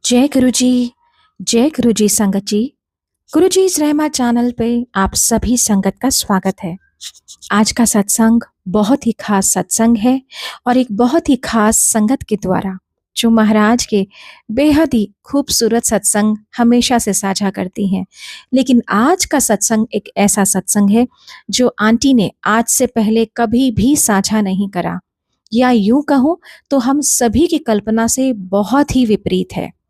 जय गुरुजी, जय गुरुजी संगत जी। गुरुजी इस रहमा चैनल पे आप सभी संगत का स्वागत है। आज का सत्संग बहुत ही खास सत्संग है और एक बहुत ही खास संगत के द्वारा जो महाराज के बेहद ही खूबसूरत सत्संग हमेशा से साझा करती हैं। लेकिन आज का सत्संग एक ऐसा सत्संग है जो आंटी ने आज से पहले कभी भी साझा नहीं करा, या यूं कहूं तो हम सभी की कल्पना से बहुत ही विपरीत है।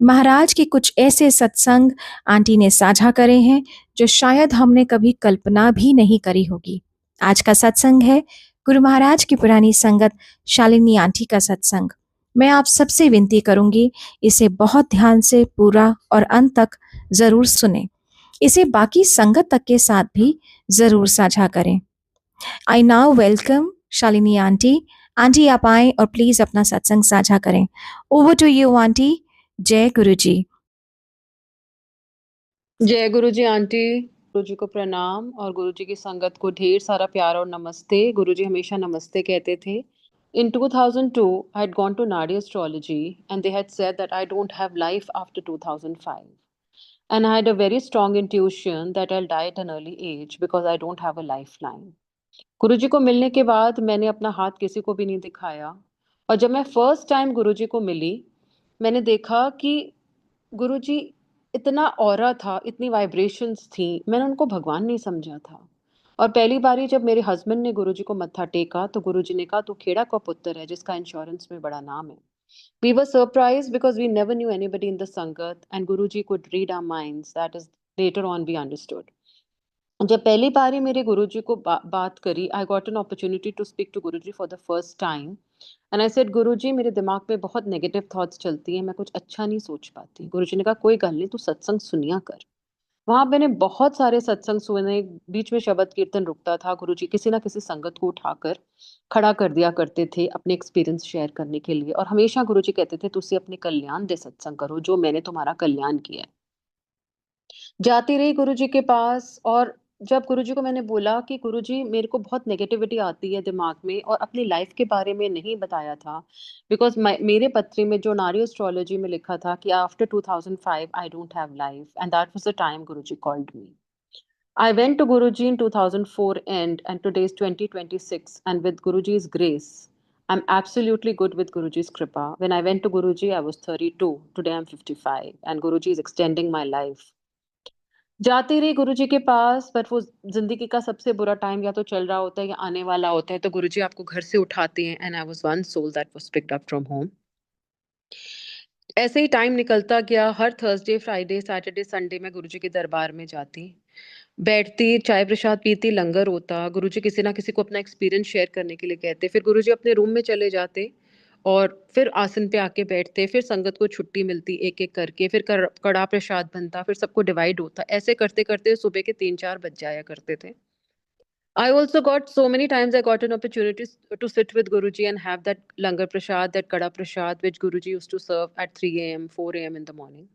महाराज के कुछ ऐसे सत्संग आंटी ने साझा करे हैं जो शायद हमने कभी कल्पना भी नहीं करी होगी। आज का सत्संग है गुरु महाराज की पुरानी संगत शालिनी आंटी का सत्संग। मैं आप सबसे विनती करूंगी, इसे बहुत ध्यान से पूरा और अंत तक जरूर सुने। इसे बाकी संगत तक के साथ भी जरूर साझा करें। I now welcome Shalini aunty. Aunty आप आए और प्लीज अपना सत्संग साझा करें। Over to you aunty. जय गुरु जी। जय गुरु जी आंटी। गुरु जी को प्रणाम और गुरु जी की संगत को ढेर सारा प्यार और नमस्ते। गुरु जी हमेशा नमस्ते कहते थे। In 2002, I had gone to Nadi astrology and they had said that I don't have life after 2005. And I had a very strong intuition that I'll die at an early age because I don't have a lifeline. गुरु जी को मिलने के बाद मैंने अपना हाथ किसी को भी नहीं दिखाया। और जब मैं फर्स्ट टाइम गुरु जी को मिली, मैंने देखा कि गुरुजी इतना ऑरा था, इतनी वाइब्रेशंस थी, मैंने उनको भगवान नहीं समझा था। और पहली बारी जब मेरे हस्बैंड ने गुरुजी को मत्था टेका तो गुरुजी ने कहा तू खेड़ा का पुत्र है जिसका इंश्योरेंस में बड़ा नाम है। We were surprised because we never knew anybody in the Sangat and Guruji could read our minds. That is later on we understood. जब पहली बार ही मेरे गुरुजी को बात करी, I got an opportunity to speak to Guruji for the first time and I said Guruji मेरे दिमाग में बहुत नेगेटिव थॉट्स चलती हैं, मैं कुछ अच्छा नहीं सोच पाती। गुरुजी ने कहा कोई गल नहीं, तू सत्संग सुनिया कर। वहां मैंने बहुत सारे सत्संग सुने। बीच में शब्द कीर्तन रुकता था, गुरुजी किसी ना किसी संगत को उठाकर खड़ा कर दिया करते थे अपने एक्सपीरियंस शेयर करने के लिए। और हमेशा गुरुजी कहते थे तुसी अपने कल्याण दे सत्संग करो, जो मैंने तुम्हारा कल्याण किया है। जाती रही गुरुजी के पास। और जब गुरुजी को मैंने बोला कि गुरुजी मेरे को बहुत नेगेटिविटी आती है दिमाग में और अपनी लाइफ के बारे में नहीं बताया था, बिकॉज मेरे पत्री में जो नारी एस्ट्रोलॉजी में लिखा था कि after 2005 I don't have life and that was the time Guruji called me. I went to Guruji in 2004 and today is 2026 and with Guruji's grace I'm absolutely good with Guruji's kripa. When I went to Guruji I was 32, today I'm 55 and Guruji is extending my life। जाती रही गुरुजी के पास, पर वो ज़िंदगी का सबसे बुरा time या तो चल रहा होता है या आने वाला होता है, तो गुरुजी आपको घर से उठाते हैं and I was one soul that was picked up from home. ऐसे ही टाइम निकलता गया। हर थर्सडे, फ्राइडे, सैटरडे, संडे मैं गुरुजी के दरबार में जाती, बैठती, चाय प्रसाद पीती, लंगर होता। गुरुजी किसी ना किसी को अपना एक्सपीरियंस शेयर करने के लिए कहते, फिर गुरुजी अपने रूम में चले जाते और फिर आसन पे आके बैठते, फिर संगत को छुट्टी मिलती एक-एक करके, फिर कड़ा प्रसाद बनता, फिर सबको डिवाइड होता। ऐसे करते-करते सुबह के 3-4 बज जाया करते थे। I also got so many times I got an opportunity to sit with Guruji and have that langar prasad, that kada prasad, which Guruji used to serve at 3 a.m., 4 a.m. in the morning.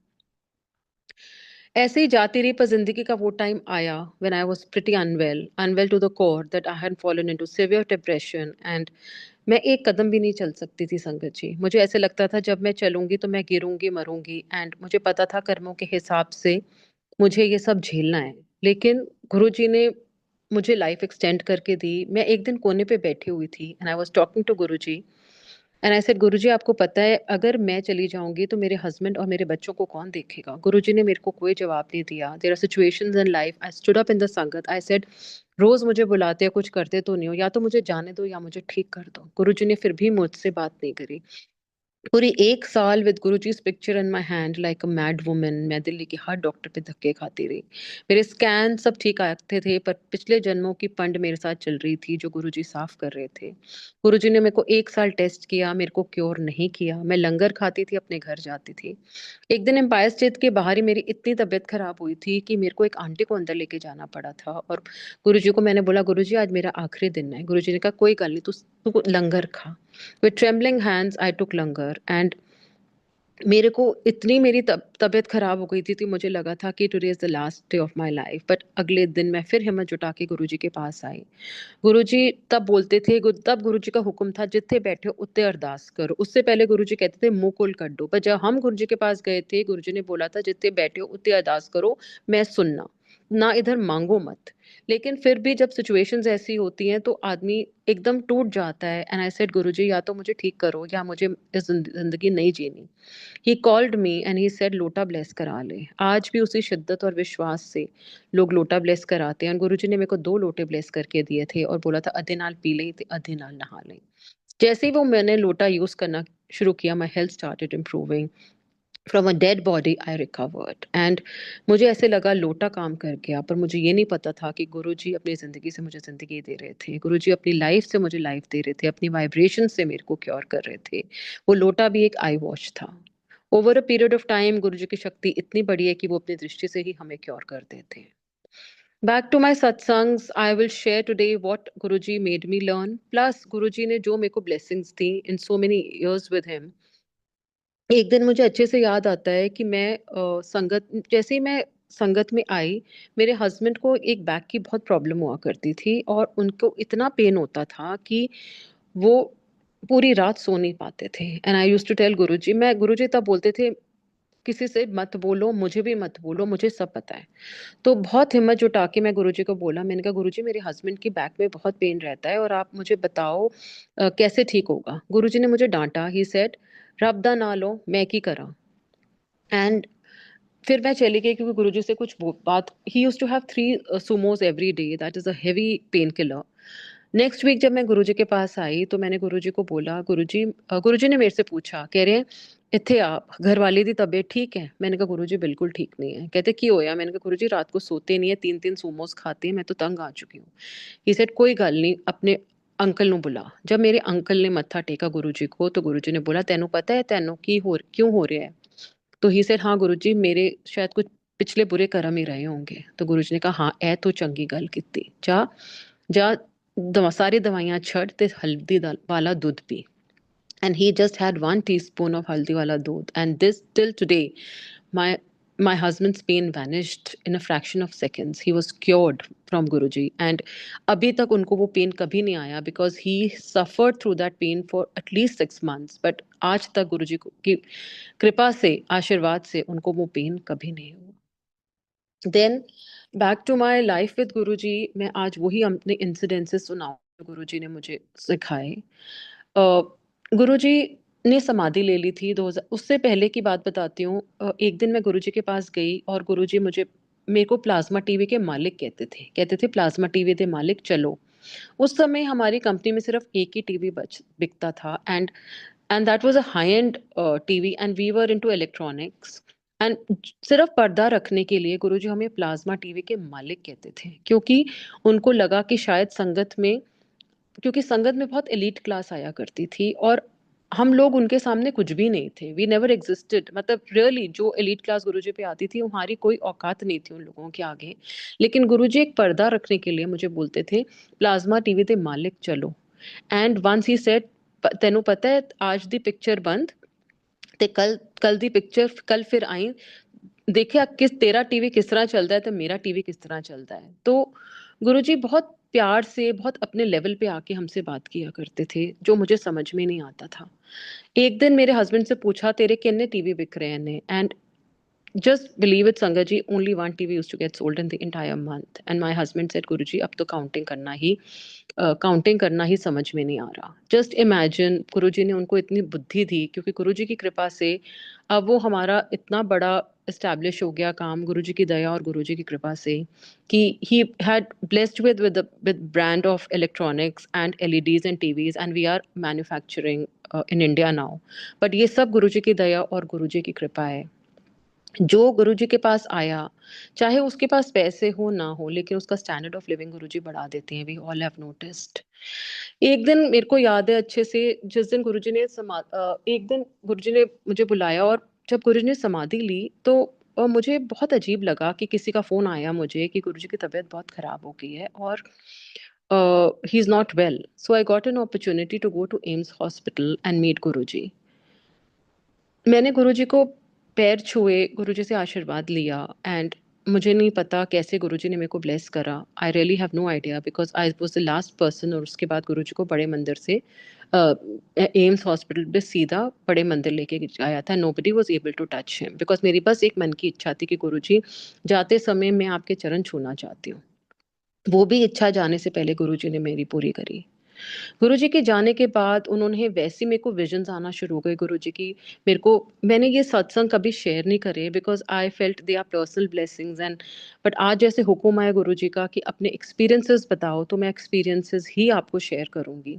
ऐसे ही जाती रही, पर जिंदगी का वो time आया when I was pretty unwell to the core that I had fallen into severe depression and मैं एक कदम भी नहीं चल सकती थी संगत जी। मुझे ऐसे लगता था जब मैं चलूंगी तो मैं गिरूंगी, मरूंगी। एंड मुझे पता था कर्मों के हिसाब से मुझे ये सब झेलना है। लेकिन गुरुजी ने मुझे लाइफ एक्सटेंड करके दी। मैं एक दिन कोने पे बैठी हुई थी and I was talking to Guruji and I said Guruji आपको पता है अगर मैं चली जाऊंगी तो मेरे हस्बैंड और मेरे बच्चों को कौन देखेगा? गुरुजी ने मेरे को कोई जवाब नहीं दिया। There are situations in life. I stood up in the sangat. I said रोज मुझे बुलाते हो, कुछ करते तो नहीं हो, या तो मुझे जाने दो या मुझे ठीक कर दो। गुरुजी ने फिर भी मुझसे बात नहीं करी। पूरी 1 साल with Guruji's picture in my hand like a mad woman मैं दिल्ली के हर डॉक्टर पे धक्के खाती रही। मेरे स्कैन सब ठीक आते थे, पर पिछले जन्मों की पंड मेरे साथ चल रही थी जो गुरुजी साफ कर रहे थे। गुरुजी ने मेरे को 1 साल टेस्ट किया, मेरे को क्योर नहीं किया। मैं लंगर खाती थी, अपने घर जाती थी। एक दिन एम्पायर स्टेट के बाहर ही मेरी इतनी तबीयत खराब हुई थी कि मेरे को एक आंटी को अंदर लेके जाना पड़ा था। और गुरुजी को मैंने बोला गुरुजी आज मेरा आखिरी दिन है। गुरुजी ने कहा कोई गल नहीं, तू तू लंगर खा। With trembling hands, I took langar and मेरे को इतनी मेरी तबीयत खराब हो गई थी, मुझे लगा था कि today is the last day of my life. But अगले दिन मैं फिर हिम्मत जुटा के गुरुजी के पास आई। गुरुजी तब बोलते थे, तब गुरुजी का हुक्म था, जिथे बैठे हो उत्ते अरदास करो। उससे पहले गुरुजी कहते थे मुंह खोल कर दो। पर जब हम गुरुजी के पास गए थे, गुरुजी ने बोला था जिथे बैठे हो उत्ते अरदास करो, मैं सुनना, ना इधर मांगो मत। लेकिन फिर भी जब सिचुएशंस ऐसी होती हैं तो आदमी एकदम टूट जाता है। एंड आई सेड गुरुजी, या तो मुझे ठीक करो या मुझे इस जिंदगी नहीं जीनी। He called me and he said लोटा ब्लेस करा ले। आज भी उसी शिद्दत और विश्वास से लोग लोटा ब्लेस कराते हैं। और गुरुजी ने मेरे को 2 लोटे ब्लेस करके दिए थे और बोला था अधे नाल पी ले ते अधे नाल नहा ले। जैसे ही वो मैंने लोटा यूज करना शुरू किया, my health started improving. From a dead body I recovered. And मुझे ऐसे लगा लोटा काम कर गया। पर मुझे ये नहीं पता था कि गुरुजी अपनी ज़िंदगी से मुझे ज़िंदगी दे रहे थे। गुरुजी अपनी लाइफ से मुझे लाइफ दे रहे थे, अपनी वाइब्रेशन से मेरे को क्योर कर रहे थे। वो लोटा भी एक आई वॉश था। Over a period of time Guruji की शक्ति इतनी बड़ी है कि वो अपनी दृष्टि से ही हमें क्योर कर देते हैं। Back to my satsangs, I will share today what Guruji made me learn. Plus, Guruji ने जो मेरे को blessings the in so many years with him. एक दिन मुझे अच्छे से याद आता है कि मैं संगत जैसे ही मैं संगत में आई, मेरे हस्बैंड को एक बैक की बहुत प्रॉब्लम हुआ करती थी और उनको इतना पेन होता था कि वो पूरी रात सो नहीं पाते थे। And I used to tell Guruji, मैं गुरुजी तब बोलते थे किसी से मत बोलो, मुझे भी मत बोलो, मुझे सब पता है। तो बहुत हिम्मत जुटा के मैं गुरुजी को बोला, मैंने कहा गुरुजी मेरे हस्बैंड की बैक में बहुत पेन रहता है और आप मुझे बताओ कैसे ठीक होगा। गुरुजी ने मुझे डांटा। ही सेड रब दा ना लो, मैं की करा। एंड फिर मैं चली गई क्योंकि गुरुजी से कुछ बात, he used to have 3 Sumos every day, that is a heavy pain killer. Next week जब मैं गुरुजी के पास आई तो मैंने गुरुजी को बोला, गुरुजी गुरुजी ने मेरे से पूछा, कह रहे हैं इत्थे आप घर वाले दी तबीयत ठीक है? मैंने कहा गुरुजी बिल्कुल ठीक नहीं है। कहते की होया? मैंने कहा गुरुजी रात को सोते नहीं है, 3-3 सोमोस खाते हैं, मैं तो तंग आ चुकी हूँ। ही सेड कोई गल नहीं, अपने अंकल ਨੂੰ बुला। जब मेरे अंकल ने मत्था टेका गुरुजी को तो गुरुजी ने बोला तेनू पता है तेनू की हो क्यों हो रहा है? तो ही सेड हाँ गुरुजी मेरे शायद कुछ पिछले बुरे कर्म ही रहे होंगे। तो गुरुजी ने कहा हाँ ए तो चंगी गल कीती, जा जा सारी दवाइयां छड़ ते हल्दी वाला दूध P. And he just had 1 teaspoon of haldi wala doodh, and this till today my my husband's pain vanished in a fraction of seconds. He was cured from Guruji, and abhi tak unko wo pain kabhi nahi aaya because he suffered through that pain for at least 6 months. But aaj tak Guruji ki kripa se, आशीर्वाद से उनको वो pen कभी नहीं हुआ। Then back to my life with Guruji, मैं आज वही अपने इंसिडेंसेस सुनाऊं जो गुरुजी ने मुझे सिखाए। गुरुजी ने समाधि ले ली थी 2000, उससे पहले की बात बताती हूँ। एक दिन मैं गुरुजी के पास गई और गुरुजी मुझे मेरे को प्लाज्मा टीवी के मालिक कहते थे प्लाज्मा टीवी दे मालिक चलो। उस समय हमारी कंपनी में सिर्फ एक ही टीवी बच बिकता था। And that was a high end TV and we were into electronics. And सिर्फ पर्दा रखने के लिए गुरुजी हमें प्लाज्मा टीवी के मालिक कहते थे, क्योंकि उनको लगा कि शायद संगत में, क्योंकि संगत में बहुत एलीट क्लास आया करती थी और हम लोग उनके सामने कुछ भी नहीं थे। वी नेवर एग्जिस्टेड, मतलब रियली जो एलीट क्लास गुरुजी पे आती थी हमारी कोई औकात नहीं थी उन लोगों के आगे। लेकिन गुरुजी एक पर्दा रखने के लिए मुझे बोलते थे प्लाज्मा टीवी दे मालिक चलो। एंड वंस ही सेड तेनू पता है आज दी पिक्चर बंद ते कल कल दी पिक्चर कल फिर आई, देखिए किस तेरा टीवी किस तरह चलता है तो मेरा टीवी किस तरह चलता है। तो गुरुजी बहुत प्यार से बहुत अपने लेवल पे आके हमसे बात किया करते थे जो मुझे समझ में नहीं आता था। एक दिन मेरे हस्बैंड से पूछा तेरे कितने टीवी बिक रहे हैं? And just believe it, Sangaji, only one TV used to get sold in the entire month. And my husband said, Guruji, अब तो काउंटिंग करना ही समझ में नहीं आ रहा। जस्ट इमेजिन, गुरुजी ने उनको इतनी बुद्धि दी क्योंकि गुरुजी की कृपा से अब वो हमारा इतना बड़ा इस्टेब्लिश हो गया काम, गुरुजी की दया और गुरुजी की कृपा से, कि he had blessed with brand of electronics and LEDs and TVs and we are manufacturing in India now. But ये सब गुरुजी की दया और गुरुजी की कृपा है। जो गुरुजी के पास आया, चाहे उसके पास पैसे हो ना हो, लेकिन उसका स्टैंडर्ड ऑफ लिविंग गुरुजी बढ़ा देते हैं। We all have noticed. एक दिन मेरे को याद है अच्छे से, जिस दिन गुरुजी ने एक दिन गुरुजी ने मुझे बुलाया और जब गुरुजी ने समाधि ली तो मुझे बहुत अजीब लगा कि किसी का फोन आया मुझे कि गुरुजी की तबीयत बहुत खराब हो गई है और he is not well. So I got an opportunity to go to AIIMS hospital and meet Guruji. मैंने गुरुजी को पैर छुए, गुरुजी से आशीर्वाद लिया एंड मुझे नहीं पता कैसे गुरुजी ने मेरे को ब्लेस करा। I really have no idea because I was the last person. और उसके बाद गुरुजी को बड़े मंदिर से एम्स हॉस्पिटल पे सीधा बड़े मंदिर लेके आया था। Nobody was able to touch him because मेरी बस एक मन की इच्छा थी कि गुरुजी जाते समय मैं आपके चरण छूना चाहती हूँ। वो भी इच्छा जाने से पहले गुरुजी ने मेरी पूरी करी। गुरुजी के जाने के बाद उन्होंने वैसे मेरे को विजन्स आना शुरू हो गए गुरुजी की। मेरे को मैंने ये सत्संग कभी शेयर नहीं करे because I felt they are personal blessings and but आज जैसे हुक्म आया गुरुजी का कि अपने एक्सपीरियंसेस बताओ, तो मैं एक्सपीरियंसेस ही आपको शेयर करूंगी।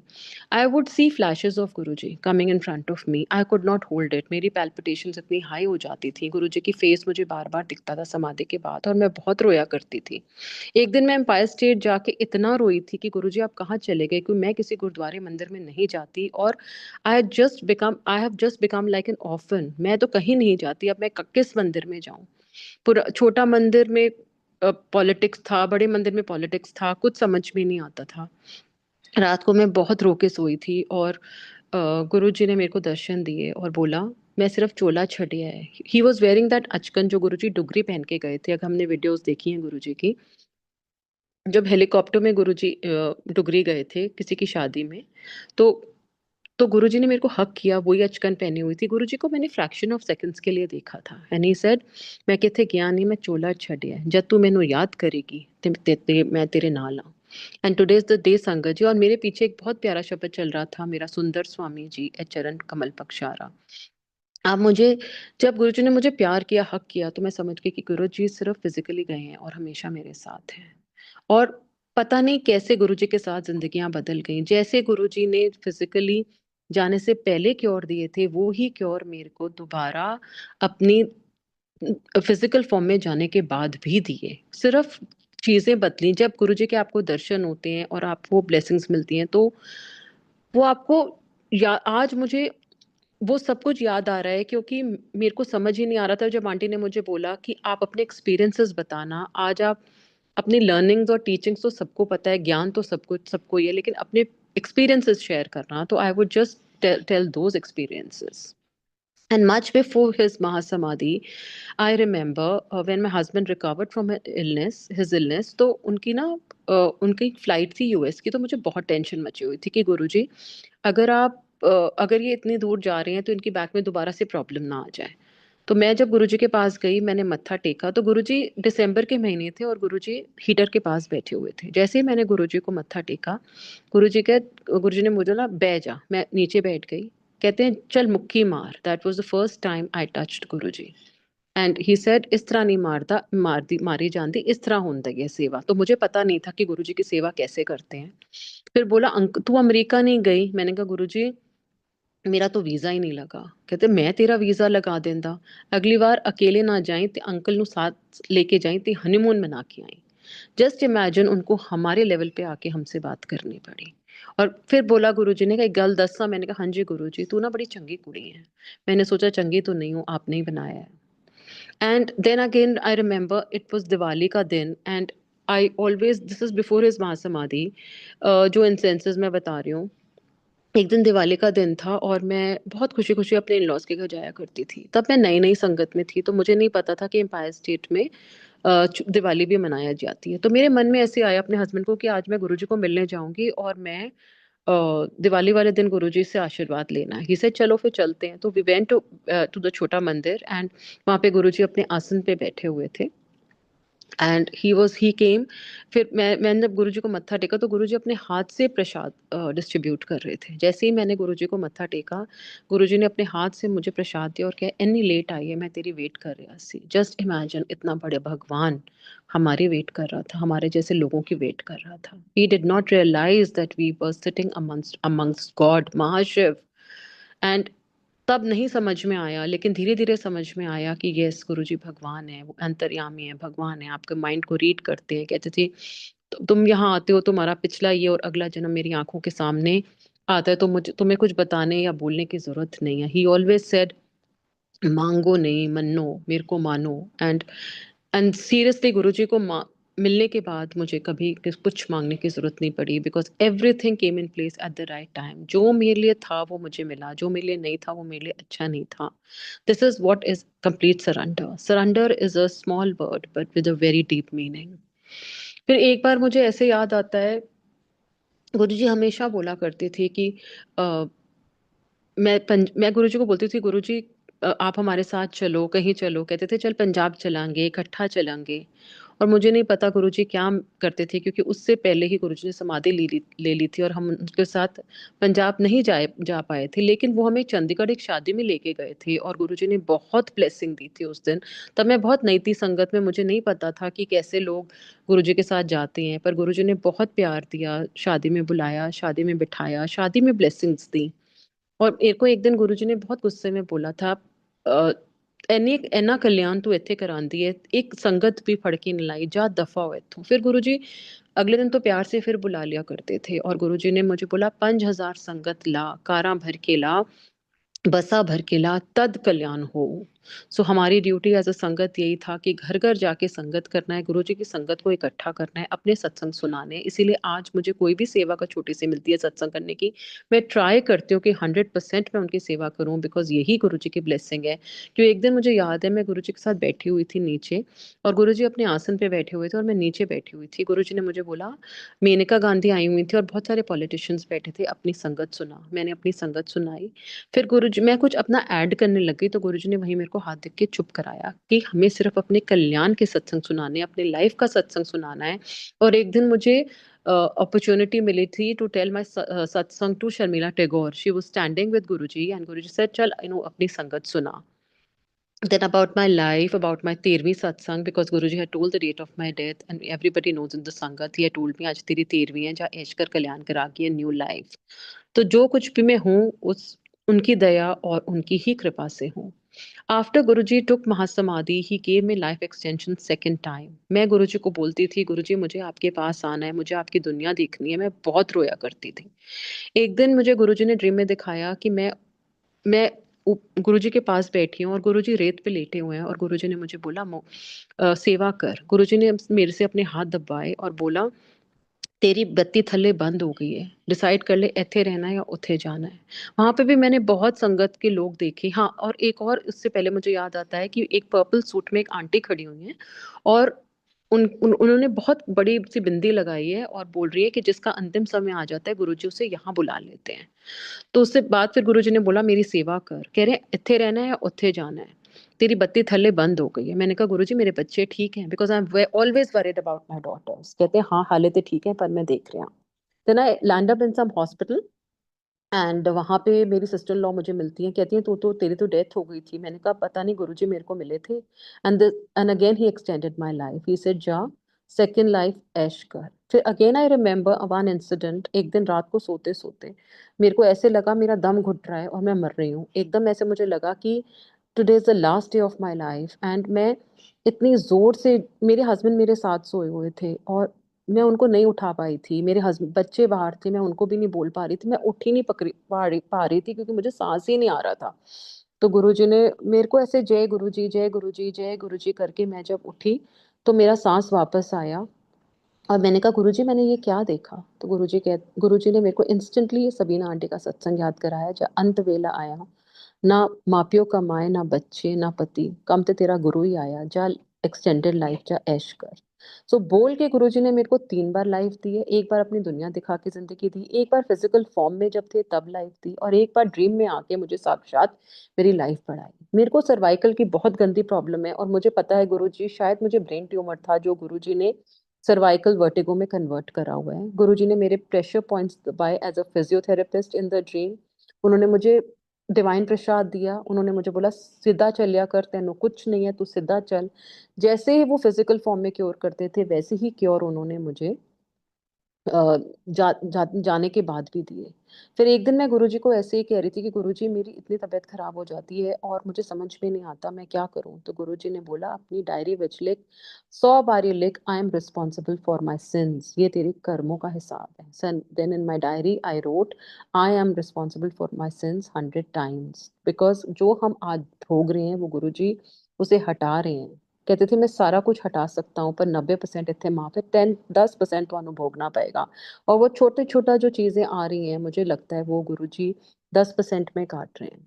I would see flashes of Guruji coming in front of me. I could not hold it. मेरी पैल्पिटेशंस इतनी हाई हो जाती थी। गुरुजी की फेस मुझे बार बार दिखता था समाधि के बाद और मैं बहुत रोया करती थी। एक दिन मैं एम्पायर स्टेट जाके इतना रोई थी कि गुरुजी आप कहाँ चले गए, क्योंकि मैं किसी गुरुद्वारे मंदिर में नहीं जाती और I have just become like an orphan. मैं तो कहीं नहीं जाती, अब मैं किस मंदिर में जाऊं। पूरा छोटा मंदिर में पॉलिटिक्स था, बड़े मंदिर में पॉलिटिक्स था, कुछ समझ में नहीं आता था। रात को मैं बहुत रो के सोई थी और गुरुजी ने मेरे को दर्शन दिए और बोला मैं सिर्फ चोला छड़िया है। ही वॉज वेयरिंग दैट अचकन जो गुरुजी डुगरी पहन के गए थे। अगर हमने वीडियोस देखी हैं गुरुजी की, जब हेलीकॉप्टर में गुरुजी डुगरी गए थे किसी की शादी में, तो गुरुजी ने मेरे को हक किया, वही अचकन पहनी हुई थी। गुरुजी को मैंने फ्रैक्शन ऑफ सेकंड्स के लिए देखा था एंड ही सेड मैं किथे गया नहीं, मैं चोला छड़िया जब तू मैनू याद करेगी मैं तेरे नाल आ। And today is the day sangat ji. और मेरे पीछे एक बहुत प्यारा शब्द चल रहा था, मेरा सुंदर स्वामी जी ए चरण कमल पक्षारा। आप मुझे जब गुरुजी ने मुझे प्यार किया, हक किया, तो मैं समझ गई कि गुरुजी सिर्फ फिजिकली गए हैं और हमेशा मेरे साथ हैं। और पता नहीं कैसे गुरुजी के साथ जिंदगियां बदल गई। जैसे गुरुजी ने फिजिकली जाने से पहले क्योर दिए थे, वो ही क्योर मेरे को दोबारा अपनी फिजिकल फॉर्म में जाने के बाद भी दिए। सिर्फ चीजें बदली। जब गुरुजी के आपको दर्शन होते हैं और आपको ब्लेसिंग्स मिलती हैं, तो वो आपको आज मुझे वो सब कुछ याद आ रहा है, क्योंकि मेरे को समझ ही नहीं आ रहा था जब आंटी ने मुझे बोला कि आप अपने एक्सपीरियंसेस बताना। आज आप अपनी लर्निंग्स और टीचिंग्स तो सबको पता है, ज्ञान तो सबको ही है, लेकिन अपने एक्सपीरियंसेस शेयर करना, तो I would just tell those experiences. And much before his Mahasamadhi, I remember when my husband recovered from his illness, तो उनकी ना उनकी फ्लाइट थी यूएस की। तो मुझे बहुत टेंशन मची हुई थी कि गुरुजी अगर आप अगर ये इतनी दूर जा रहे हैं तो इनकी बैक में दोबारा से प्रॉब्लम ना आ जाए। तो मैं जब गुरुजी के पास गई, मैंने मत्था टेका, तो गुरुजी दिसंबर के महीने थे और गुरुजी हीटर के पास बैठे हुए थे। जैसे ही मैंने गुरुजी को मत्था टेका, गुरुजी ने मुझे बोला बैठ जा। मैं नीचे बैठ गई। कहते हैं चल मुक्की मार। That was the first time I touched Guruji and he said इस तरह नहीं मारता, मारी जाती, इस तरह होता है सेवा। तो मुझे पता नहीं था कि गुरुजी की सेवा कैसे करते हैं। फिर बोला तू अमेरिका नहीं गई? मैंने कहा गुरुजी मेरा तो वीज़ा ही नहीं लगा। कहते मैं तेरा वीज़ा लगा देंदा, अगली बार अकेले ना जाई ते अंकल नु साथ लेके जाई ते हनीमून मना के आई। जस्ट इमेजिन उनको हमारे लेवल पे आके हमसे बात करनी पड़ी। और फिर बोला गुरुजी ने कहा एक गल दसा। मैंने कहा हाँ जी गुरुजी, तू ना बड़ी चंगी कुड़ी है। मैंने सोचा चंगी तो नहीं हूँ, आपने ही बनाया है। And then again I remember it was Diwali का दिन and I always this is before his mahasamadhi. जो इंसेंसेस मैं बता रही हूँ, एक दिन दिवाली का दिन था और मैं बहुत खुशी खुशी अपने इन लॉज के घर जाया करती थी। तब मैं नई नई संगत में थी, तो मुझे नहीं पता था कि एम्पायर स्टेट में दिवाली भी मनाया जाती है। तो मेरे मन में ऐसे आया अपने हस्बैंड को कि आज मैं गुरुजी को मिलने जाऊंगी और मैं दिवाली वाले दिन गुरुजी से आशीर्वाद लेना है। ही सेड चलो फिर चलते हैं। तो वी वेंट टू द छोटा मंदिर एंड वहाँ पे गुरुजी अपने आसन पे बैठे हुए थे एंड ही केम। फिर मैंने जब गुरुजी को मत्था टेका, तो गुरुजी अपने हाथ से प्रसाद डिस्ट्रीब्यूट कर रहे थे। जैसे ही मैंने गुरुजी को मत्था टेका, गुरुजी ने अपने हाथ से मुझे प्रसाद दिया और कहा इतनी लेट आई है, मैं तेरी वेट कर रहा सी। जस्ट इमेजिन, इतना बड़े भगवान हमारी वेट कर रहा था, हमारे जैसे लोगों की वेट कर रहा था। We did not realize that we were sitting amongst God Mahashiv. And तब नहीं समझ में आया, लेकिन धीरे धीरे समझ में आया कि यस गुरुजी भगवान है, वो अंतर्यामी है, भगवान है, आपके माइंड को रीड करते हैं। कहते थे तुम यहाँ आते हो, तुम्हारा पिछला ये और अगला जन्म मेरी आंखों के सामने आता है, तो मुझे तुम्हें कुछ बताने या बोलने की जरूरत नहीं है। ही ऑलवेज सेड मांगो नहीं मन्नो, मेरे को मानो। एंड सीरियसली गुरुजी को मिलने के बाद मुझे कभी कुछ मांगने की ज़रूरत नहीं पड़ी, because everything came in place at the right time. जो मेरे लिए था वो मुझे मिला, जो मेरे लिए नहीं था वो मेरे लिए अच्छा नहीं था। This is what is complete surrender. Surrender is a small word but with a very deep meaning. फिर एक बार मुझे ऐसे याद आता है, गुरुजी हमेशा बोला करते थे कि अ, मैं गुरुजी को बोलती थी, गुरुजी आप हमारे साथ चलो, कहीं चलो। कहते थे चल पंजाब चलेंगे, इकट्ठा चलेंगे। और मुझे नहीं पता गुरुजी क्या करते थे, क्योंकि उससे पहले ही गुरुजी ने समाधि ले ली थी और हम उनके साथ पंजाब नहीं जा पाए थे। लेकिन वो हमें चंडीगढ़ एक शादी में लेके गए थे और गुरुजी ने बहुत ब्लेसिंग दी थी उस दिन। तब मैं बहुत नई थी संगत में, मुझे नहीं पता था कि कैसे लोग गुरुजी के साथ जाते हैं, पर गुरुजी ने बहुत प्यार दिया, शादी में बुलाया, शादी में बिठाया, शादी में ब्लेसिंग्स दी। और मेरे को एक दिन गुरुजी ने बहुत गुस्से में बोला था, ਅ, ਇੰਨਾ ਕਲਿਆਣ ਤੂੰ ਇੱਥੇ ਕਰਾਉਂਦੀ ਹੈ, ਇੱਕ ਸੰਗਤ भी फड़ के नहीं लाई, जा दफा हो इत्थों। फिर गुरुजी अगले दिन तो प्यार से फिर बुला लिया करते थे और गुरुजी ने मुझे बोला 5000 संगत ला, कारा भर के ला, बसा भर के ला, तद कल्याण हो। सो हमारी ड्यूटी एज अ संगत यही था कि घर घर जाके संगत करना है, गुरुजी की संगत को इकट्ठा करना है, अपने सत्संग सुनाने हैं। इसीलिए आज मुझे कोई भी सेवा का छोटी सी मिलती है सत्संग करने की, मैं ट्राई करती हूँ कि 100% मैं उनकी सेवा करूँ, बिकॉज यही गुरुजी की ब्लेसिंग है। क्यों एक दिन मुझे याद है, मैं गुरुजी के साथ बैठी हुई थी नीचे और गुरुजी अपने आसन पे बैठे हुए थे और मैं नीचे बैठी हुई थी। गुरुजी ने मुझे बोला, मेनका गांधी आई हुई थी और बहुत सारे पॉलिटिशियंस बैठे थे, अपनी संगत सुना। मैंने अपनी संगत सुनाई। फिर गुरुजी मैं कुछ अपना ऐड करने लगी तो गुरुजी ने वहीं मेरे को हाथ देख के चुप कराया कि हमें सिर्फ अपने कल्याण के सत्संग सुनाने हैं, अपने लाइफ का सत्संग सुनाना है। और एक दिन मुझे अपॉर्चुनिटी मिली थी to tell my satsang to Sharmila Tagore. She was standing with Guruji and Guruji said चल अपनी संगत सुना। Then about my life, about my 13वीं satsang, because Guruji had told the date of my death and everybody knows in the Sangat, he had told me आज तेरी 13वीं है, जा ऐश कर कल्याण करा के न्यू लाइफ। तो जो कुछ भी मैं हूँ उस उनकी दया और उनकी ही कृपा से हूँ। After Guruji took mahasamadhi he gave me life extension second time. मैं गुरुजी को बोलती थी, गुरुजी मुझे आपके पास आना है, मुझे आपकी दुनिया देखनी है। मैं बहुत रोया करती थी। एक दिन मुझे गुरुजी ने ड्रीम में दिखाया कि मैं गुरुजी के पास बैठी हूँ और गुरुजी रेत पे लेटे हुए हैं और गुरुजी ने मुझे बोला, सेवा कर। गुरुजी ने मेरे से अपने हाथ दबाए और बोला, तेरी बत्ती थल्ले बंद हो गई है, डिसाइड कर ले इथे रहना है या उथे जाना है। वहां पे भी मैंने बहुत संगत के लोग देखे। हाँ, और एक और इससे पहले मुझे याद आता है कि एक पर्पल सूट में एक आंटी खड़ी हुई है और उन्होंने बहुत बड़ी सी बिंदी लगाई है और बोल रही है कि जिसका अंतिम समय आ जाता है गुरुजी उसे यहाँ बुला लेते हैं। तो उससे बाद फिर गुरुजी ने बोला, मेरी सेवा कर। कह रहे इत्थे रहना है या उत्थे जाना है, तेरी बत्ती थल्ले बंद हो गई है। मैंने कहा गुरुजी मेरे बच्चे ठीक हैं, because I am always worried about my daughters. कहते हैं हाँ हालत ठीक है पर मैं देख रहा हूँ। Then I land up in some hospital and वहाँ पे मेरी सिस्टर लॉ मुझे मिलती हैं, कहती हैं तू तो तेरी तो डेथ हो गई थी। मैंने कहा पता नहीं गुरुजी मेरे को मिले थे। And again he extended my life. He said जा सेकंड लाइफ ऐश कर। फिर again I remember one incident. एक दिन रात को सोते सोते मेरे को ऐसे लगा मेरा दम घुट रहा है और मैं मर रही हूँ। एकदम ऐसे मुझे लगा कि today is the last day of my life. And मैं इतनी जोर से, मेरे हस्बैंड मेरे साथ सोए हुए थे और मैं उनको नहीं उठा पाई थी। मेरे हस्बैंड बच्चे बाहर थे, मैं उनको भी नहीं बोल पा रही थी, मैं उठ ही नहीं पा रही थी क्योंकि मुझे सांस ही नहीं आ रहा था। तो गुरुजी ने मेरे को ऐसे जय गुरुजी जय गुरुजी जय गुरुजी करके मैं जब उठी तो मेरा सांस वापस आया। और मैंने कहा गुरुजी मैंने ये क्या देखा। तो गुरुजी ने मेरे को इंस्टेंटली ये सबीना आंटी का सत्संग याद कराया, जब अंत वेला आया, ना माँ प्यो कमाए ना बच्चे ना पति, कम तो तेरा गुरु ही आया, जा एक्सटेंडेड लाइफ जा ऐश कर। सो बोल के गुरुजी ने मेरे को 3 बार लाइफ दी है। एक बार अपनी दुनिया दिखा के जिंदगी दी, एक बार फिजिकल फॉर्म में जब थे तब लाइफ दी, और एक बार ड्रीम में आके मुझे साक्षात मेरी लाइफ पढ़ाई। मेरे को सर्वाइकल की बहुत गंदी प्रॉब्लम है और मुझे पता है गुरुजी, शायद मुझे ब्रेन ट्यूमर था जो गुरुजी ने सर्वाइकल वर्टिगो में कन्वर्ट करा हुआ है। गुरुजी ने मेरे प्रेशर पॉइंट्स दबाए as a physiotherapist in the dream. उन्होंने मुझे डिवाइन प्रसाद दिया। उन्होंने मुझे बोला सीधा चलिया कर, तेनू कुछ नहीं है, तू सीधा चल। जैसे ही वो फिजिकल फॉर्म में क्योर करते थे वैसे ही क्योर उन्होंने मुझे जाने के बाद भी दिए। फिर एक दिन मैं गुरुजी को ऐसे ही कह रही थी कि गुरुजी मेरी इतनी तबीयत खराब हो जाती है और मुझे समझ में नहीं आता मैं क्या करूं। तो गुरुजी ने बोला अपनी डायरी विच लिख, 100 बार ये लिख, I am responsible for my sins, ये तेरे कर्मों का हिसाब है। Son then in my diary I wrote, I am responsible for my sins 100 times, because जो हम आज भोग रहे हैं वो गुरुजी उसे हटा रहे हैं। कहते थे मैं सारा कुछ हटा सकता हूँ पर 90% इतने माफ है, 10% ਤੁਹਾਨੂੰ भोगना पड़ेगा। और वो छोटे छोटा जो चीजें आ रही हैं मुझे लगता है वो गुरुजी 10% में काट रहे हैं।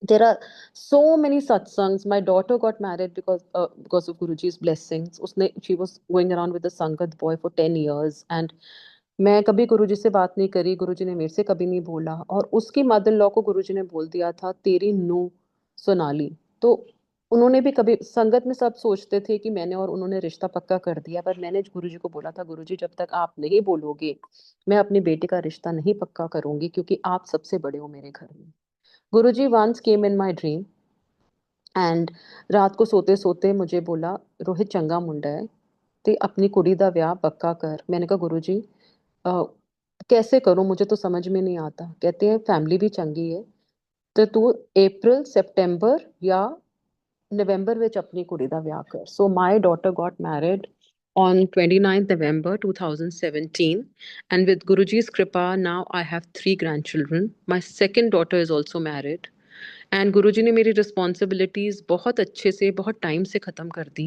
There are so many satsangs. My daughter got married because of Guruji's blessings. उसने she was going around with a sangat boy for 10 years and मैं कभी गुरुजी से बात नहीं करी, गुरुजी ने मेरे से कभी नहीं बोला, और उसकी मदर इन लॉ को गुरुजी ने बोल दिया था तेरी नू सोनाली। तो उन्होंने भी कभी संगत में सब सोचते थे कि मैंने और उन्होंने रिश्ता पक्का कर दिया, पर मैंने गुरुजी को बोला था गुरुजी जब तक आप नहीं बोलोगे मैं अपनी बेटी का रिश्ता नहीं पक्का करूंगी क्योंकि आप सबसे बड़े हो मेरे घर में। Guruji once came in my dream and रात को सोते सोते मुझे बोला रोहित चंगा मुंडा है ते अपनी कुड़ी दा ब्याह पक्का कर। मैंने कहा गुरुजी कैसे करूं, मुझे तो समझ में नहीं आता। कहते हैं फैमिली भी चंगी है तो तू अप्रैल सितंबर या नवंबर ਵਿੱਚ ਆਪਣੀ ਕੁੜੀ ਦਾ ਵਿਆਹ ਕਰ। So my daughter got married on 29th November 2017 and with Guruji's kripa now I have 3 grandchildren. My second daughter is also married and Guruji ने मेरी रिस्पॉन्सिबिलिटीज़ बहुत अच्छे से बहुत टाइम से ख़त्म कर दी।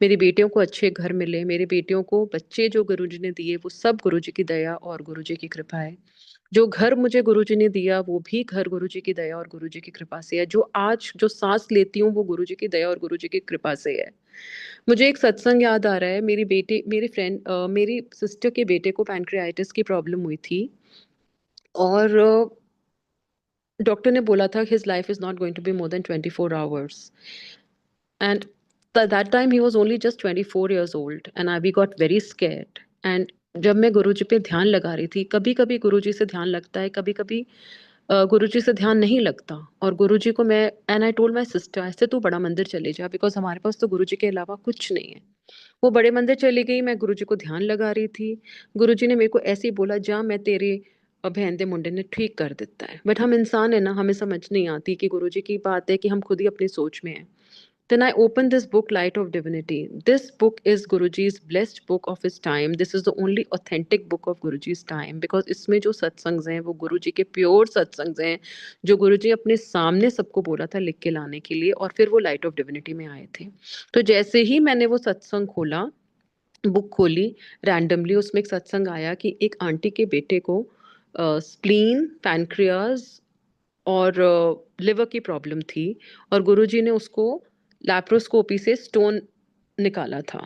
मेरी बेटियों को अच्छे घर मिले, मेरी बेटियों को बच्चे जो गुरुजी ने दिए वो सब गुरुजी की दया और गुरुजी की कृपा है। जो घर मुझे गुरुजी ने दिया वो भी घर गुरुजी की दया और गुरुजी की कृपा से है। जो आज जो सांस लेती हूँ वो गुरुजी की दया और गुरुजी की कृपा से है। मुझे एक सत्संग याद आ रहा है, मेरी सिस्टर के बेटे को पैंक्रियाटिस की प्रॉब्लम हुई थी और डॉक्टर ने बोला था his life is not going to be more than 24 hours and that time he was only just 24 years old and we got very scared and जब मैं गुरुजी पे ध्यान लगा रही थी, कभी कभी गुरुजी से ध्यान लगता है, कभी कभी गुरुजी से ध्यान नहीं लगता, और गुरुजी को मैं and I told my sister ऐसे तू बड़ा मंदिर चले जा बिकॉज हमारे पास तो गुरुजी के अलावा कुछ नहीं है। वो बड़े मंदिर चली गई, मैं गुरुजी को ध्यान लगा रही थी। गुरुजी ने मेरे को ऐसे ही बोला जा मैं तेरे बहन दे मुंडे ने ठीक कर देता है। बट हम इंसान है ना, हमें समझ नहीं आती कि गुरुजी की बात है कि हम खुद ही अपनी सोच में हैं। Then I opened this book, Light of Divinity. This book is Guruji's blessed book of his time. This is the only authentic book of Guruji's time because इसमें जो सत्संग हैं वो गुरुजी के प्योर सत्संग हैं जो गुरुजी अपने सामने सबको बोला था लिख के लाने के लिए, और फिर वो लाइट ऑफ डिविनिटी में आए थे। तो जैसे ही मैंने वो सत्संग खोला, बुक खोली, रैंडमली उसमें एक सत्संग आया कि एक आंटी के बेटे को स्प्लीन, पैनक्रियाज और लिवर की प्रॉब्लम थी और गुरुजी ने उसको लैप्रोस्कोपी से स्टोन निकाला था।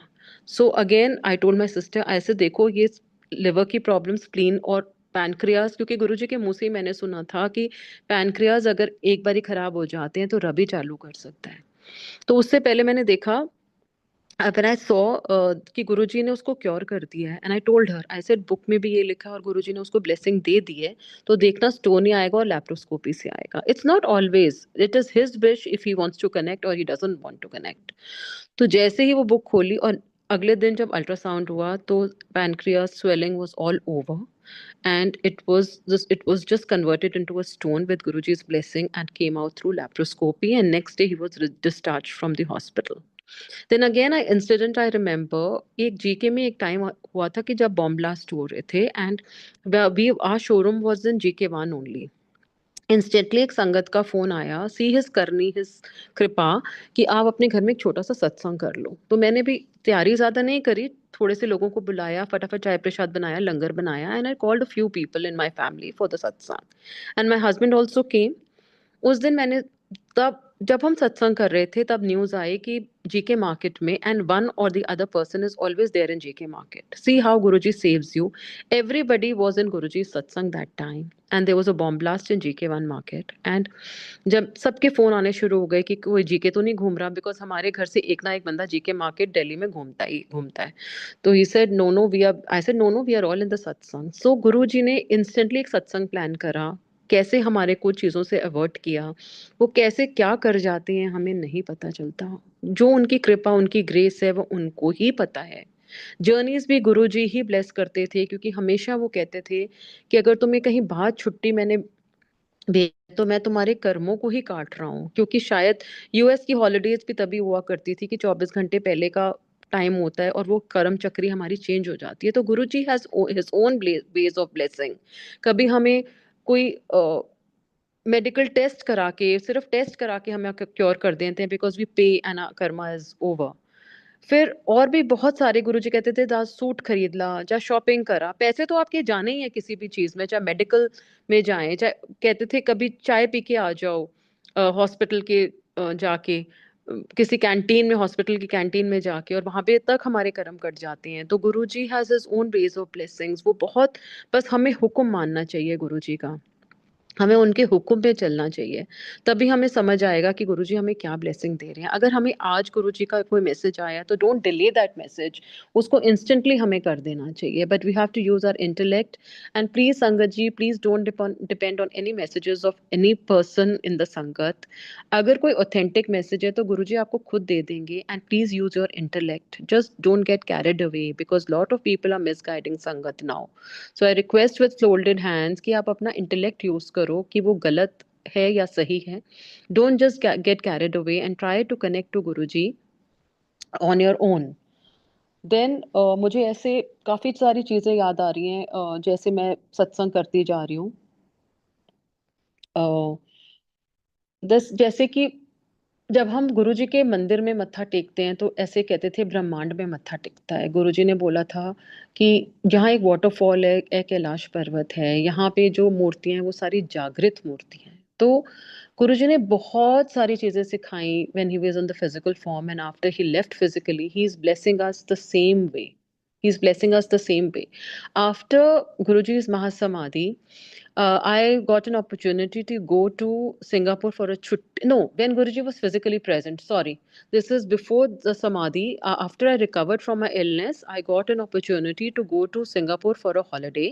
So again I told my sister ऐसे देखो ये लिवर की प्रॉब्लम, स्प्लीन और पैनक्रियाज, क्योंकि गुरुजी के मुंह से ही मैंने सुना था कि पैनक्रियाज अगर एक बार खराब हो जाते हैं तो रबी चालू कर सकता है। तो उससे पहले मैंने देखा व्हेन आई सॉ कि गुरुजी ने उसको क्योर कर दिया है and I told her, I said book में भी ये लिखा है और गुरुजी ने उसको ब्लेसिंग दे दी है, तो देखना स्टोन ही आएगा और लैप्रोस्कोपी से आएगा। It's not always, it is his wish if he wants to connect और he doesn't want to connect. तो जैसे ही वो बुक खोली और अगले दिन जब अल्ट्रासाउंड हुआ तो pancreas swelling was all over and it was just converted into a stone with Guruji's blessing and came out through laparoscopy, and next day he was discharged from the hospital. Then again I incident I remember, एक GK में एक time हुआ था कि जब bomb blast हो रहे थे and we our showroom was in GK 1 only. Instantly एक संगत का फोन आया, सी हिज करनी हिज कृपा कि आप अपने घर में एक छोटा सा सत्संग कर लो। तो मैंने भी तैयारी ज्यादा नहीं करी, थोड़े से लोगों को बुलाया, फटाफट चाय प्रसाद बनाया, लंगर बनाया and I called a few people in my family for the satsang and my husband also came. उस दिन मैंने तब जब हम सत्संग कर रहे थे तब न्यूज आई कि जीके मार्केट में एंड वन और the other person is always there in GK market, see how Guruji saves you. Everybody was in Guruji satsang that time and there was a bomb blast in GK 1 market and जब सबके phone आने शुरू हो गए कि कोई GK तो नहीं घूम रहा, बिकॉज हमारे घर से एक ना एक बंदा जीके मार्केट दिल्ली में घूमता ही घूमता है। तो he said no no we are, I said no no we are all in the satsang. So गुरुजी ने इंस्टेंटली एक सत्संग प्लान करा, कैसे हमारे कुछ चीज़ों से अवॉइड किया, वो कैसे क्या कर जाते हैं हमें नहीं पता चलता। जो उनकी कृपा उनकी ग्रेस है वो उनको ही पता है। जर्नीज भी गुरुजी ही ब्लेस करते थे क्योंकि हमेशा वो कहते थे कि अगर तुम्हें कहीं बाहर छुट्टी मैंने तो मैं तुम्हारे कर्मों को ही काट रहा हूँ, क्योंकि शायद यूएस की हॉलीडेज भी तभी हुआ करती थी कि 24 घंटे पहले का टाइम होता है और वो कर्म चक्री हमारी चेंज हो जाती है। तो Guruji has his own ways of blessing. कभी हमें कोई मेडिकल टेस्ट करा के, सिर्फ टेस्ट करा के हमें क्योर कर देते हैं बिकॉज वी पे एंड कर्मा इज ओवर। फिर और भी बहुत सारे गुरुजी कहते थे, जा सूट खरीद ला, जा शॉपिंग करा। पैसे तो आपके जाने ही है किसी भी चीज में, चाहे मेडिकल में जाए, चाहे कहते थे कभी चाय पी के आ जाओ हॉस्पिटल के जाके, किसी कैंटीन में, हॉस्पिटल की कैंटीन में जाके, और वहां पे तक हमारे कर्म कट जाते हैं। तो Guruji has his own ways of blessings. वो बहुत, बस हमें हुक्म मानना चाहिए गुरुजी का, हमें उनके हुक्म पे चलना चाहिए। तभी हमें समझ आएगा कि गुरुजी हमें क्या ब्लेसिंग दे रहे हैं। अगर हमें आज गुरुजी का कोई मैसेज आया तो डोंट डिले दैट मैसेज, उसको इंस्टेंटली हमें कर देना चाहिए। But we have to use our intellect. And please sangat ji, please don't depend on any messages of any person in the sangat. अगर कोई ऑथेंटिक मैसेज है तो गुरुजी आपको खुद दे देंगे। And please use your intellect, just don't get carried away, because lot of people are misguiding sangat now. So I request with folded hands कि आप अपना इंटेलेक्ट यूज करो कि वो गलत है या सही है। Don't just get carried away and try to connect to Guruji on your own. Then मुझे ऐसे काफी सारी चीजें याद आ रही हैं, जैसे मैं सत्संग करती जा रही हूँ। दस जैसे कि जब हम गुरुजी के मंदिर में मत्था टेकते हैं तो ऐसे कहते थे, ब्रह्मांड में मत्था टेकता है। गुरुजी ने बोला था कि जहाँ एक वाटरफॉल है, एक कैलाश पर्वत है, यहाँ पे जो मूर्तियां हैं वो सारी जागृत मूर्ति हैं। तो गुरुजी ने बहुत सारी चीजें सिखाई when he was in the physical form, and after he left physically he is blessing us the same way, he is blessing us the same way. After Guruji's mahasamadhi, I got an opportunity to go to Singapore for a no, when Guruji was physically present. Sorry, this is before the Samadhi. After I recovered from my illness, I got an opportunity to go to Singapore for a holiday.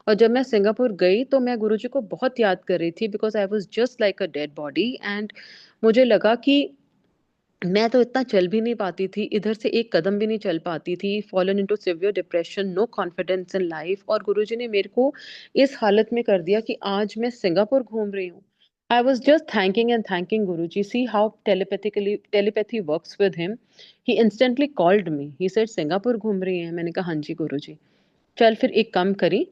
और जब मैं Singapore गई तो मैं गुरुजी को बहुत याद कर रही थी, because I was just like a dead body. And मुझे लगा कि मैं तो इतना चल भी नहीं पाती थी, इधर से एक कदम भी नहीं चल पाती थी, fallen into severe depression, no confidence in life. और गुरुजी ने मेरे को इस हालत में कर दिया कि आज मैं सिंगापुर घूम रही हूँ। I was just thanking and thanking Guruji. See how telepathy works with him. He instantly called me, he said Singapore घूम रही है। मैंने कहा हाँ जी गुरुजी। चल फिर एक काम करी,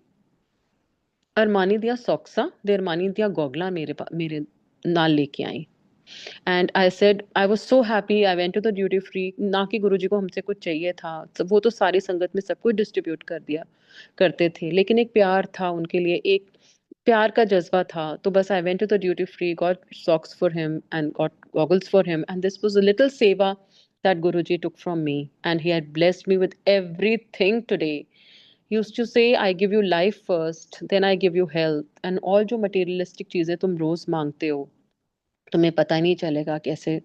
अरमानी दिया सॉक्सा दे, अरमानी दिया गोगला मेरे नाल लेके आई। And I said I was so happy, I went to the duty free. ना कि गुरुजी को हमसे कुछ चाहिए था, वो तो सारी संगत में सब कुछ डिस्ट्रीब्यूट कर दिया करते थे, लेकिन एक प्यार था उनके लिए, एक प्यार का जज्बा था। तो बस I went to the duty free, got socks for him and got goggles for him, and this was a little seva that Guruji took from me, and he had blessed me with everything today. He used to say, I give you life first, then I give you health, and all जो materialistic चीजें तुम रोज मांगते हो, तुम्हें पता ही नहीं चलेगा कैसे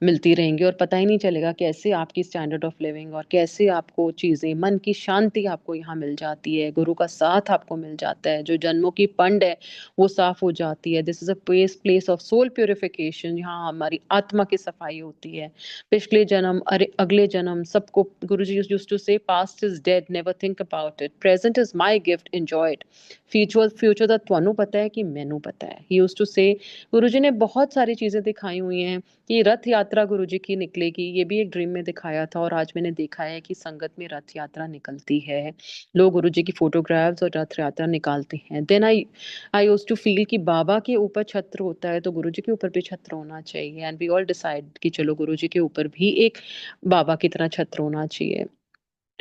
मिलती रहेंगी, और पता ही नहीं चलेगा कैसे आपकी स्टैंडर्ड ऑफ लिविंग और कैसे आपको चीज़ें, मन की शांति आपको यहाँ मिल जाती है, गुरु का साथ आपको मिल जाता है, जो जन्मों की पंड है वो साफ हो जाती है। This is a place place of soul purification, यहाँ हमारी आत्मा की सफाई होती है। पिछले जन्म, अरे अगले जन्म, सबको Guru ji used to say, past is dead, never think about it, present is my gift, enjoy it. Future future ਦਾ ਤੁਹਾਨੂੰ पता है कि मैनू पता है। ही यूज्ड टू से, गुरुजी ने बहुत सारी चीजें दिखाई हुई हैं कि रथ यात्रा गुरुजी की निकलेगी, ये भी एक ड्रीम में दिखाया था, और आज मैंने देखा है कि संगत में रथ यात्रा निकलती है। लोग गुरुजी की फोटोग्राफ्स और रथ यात्रा निकालते हैं। Then I used to feel कि बाबा के ऊपर छत्र होता है तो गुरुजी के ऊपर भी छत्र होना चाहिए, एंड वी ऑल डिसाइड कि चलो गुरुजी के ऊपर भी एक बाबा की तरह छत्र होना चाहिए।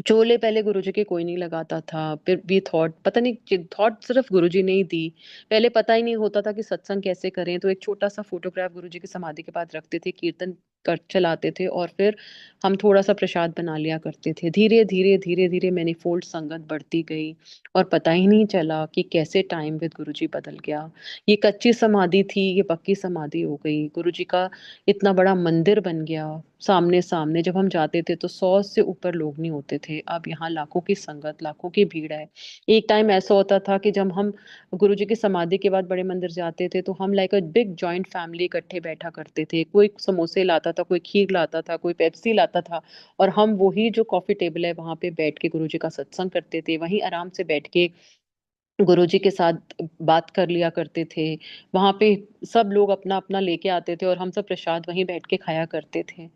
चोले पहले गुरुजी के कोई नहीं लगाता था, फिर भी थॉट, पता नहीं थॉट सिर्फ गुरुजी ने ही दी। पहले पता ही नहीं होता था कि सत्संग कैसे करें, तो एक छोटा सा फोटोग्राफ गुरुजी की समाधि के पास रखते थे, कीर्तन कर चलाते थे, और फिर हम थोड़ा सा प्रसाद बना लिया करते थे। धीरे धीरे धीरे धीरे मैनिफोल्ड संगत बढ़ती गई, और पता ही नहीं चला कि कैसे टाइम विद गुरुजी बदल गया। ये कच्ची समाधि थी, ये पक्की समाधि हो गई। गुरुजी का इतना बड़ा मंदिर बन गया सामने सामने, जब हम जाते थे तो 100 से ऊपर लोग नहीं होते थे, अब यहाँ लाखों की संगत, लाखों की भीड़ है। एक टाइम ऐसा होता था कि जब हम गुरुजी की समाधि के बाद बड़े मंदिर जाते थे तो हम like a big joint family इकट्ठे बैठा करते थे, कोई समोसे लाता था, कोई खीर लाता था, कोई पेप्सी लाता था, और हम वही जो कॉफी टेबल है वहां पे बैठ के गुरुजी का सत्संग करते थे, वहीं आराम से बैठ के गुरुजी के साथ बात कर लिया करते थे। वहां पे सब लोग अपना अपना लेके आते थे और हम सब प्रसाद वहीं बैठ के खाया करते थे।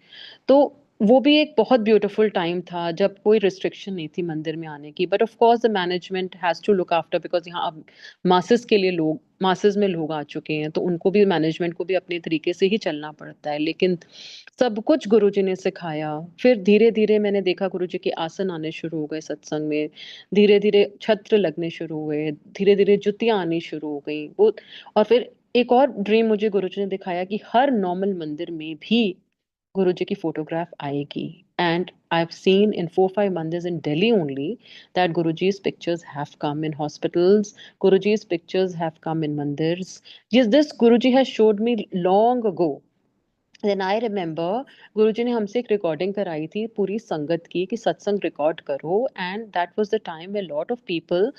तो वो भी एक बहुत ब्यूटीफुल टाइम था जब कोई रिस्ट्रिक्शन नहीं थी मंदिर में आने की, but of course the management has to look after, because यहाँ अब मासेस के लिए लोग, मासेस में लोग आ चुके हैं, तो उनको भी, मैनेजमेंट को भी अपने तरीके से ही चलना पड़ता है। लेकिन सब कुछ गुरुजी ने सिखाया। फिर धीरे धीरे मैंने देखा गुरुजी के आसन आने शुरू हो गए सत्संग में, धीरे धीरे छत्र लगने शुरू हुए, धीरे धीरे जुतियां आनी शुरू हो गई वो। और फिर एक और ड्रीम मुझे गुरुजी ने दिखाया कि हर नॉर्मल मंदिर में भी गुरुजी की फोटोग्राफ आएगी। And I've seen in 4-5 months in Delhi only that Guruji's pictures have come in hospitals, Guruji's pictures have come in mandirs. Yes, this Guruji has showed me long ago. Then I remember गुरुजी ने हमसे एक recording कराई थी पूरी संगत की कि सत्संग रिकॉर्ड करो, and that was the time where lot of people